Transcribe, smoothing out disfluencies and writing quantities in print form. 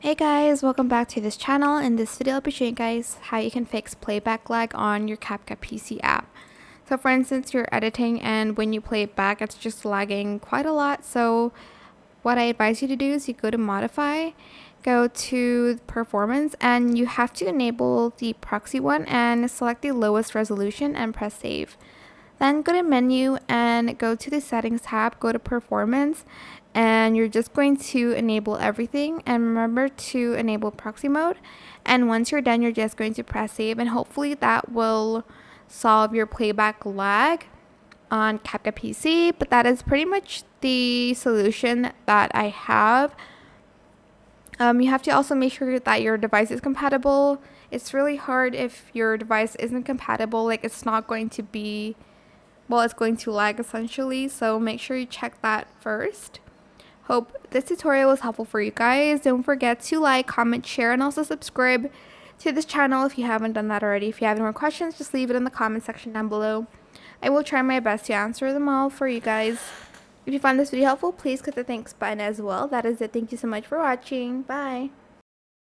Hey guys, welcome back to this channel. In this video I'll be showing you guys how you can fix playback lag on your CapCut PC app. So for instance, you're editing and when you play it back it's just lagging quite a lot. So what I advise you to do is you go to modify, go to performance, and you have to enable the proxy one and select the lowest resolution and press save. Then go to menu and go to the settings tab, go to performance, and you're just going to enable everything, and remember to enable proxy mode. And once you're done, you're just going to press save, and hopefully that will solve your playback lag on CapCut PC. But that is pretty much the solution that I have. You have to also make sure that your device is compatible. It's really hard if your device isn't compatible, like it's not going to be, well, it's going to lag essentially, so make sure you check that first. Hope this tutorial was helpful for you guys. Don't forget to like, comment, share, and also subscribe to this channel if you haven't done that already. If you have any more questions, just leave it in the comment section down below. I will try my best to answer them all for you guys. If you found this video helpful, please click the thanks button as well. That is it. Thank you so much for watching. Bye.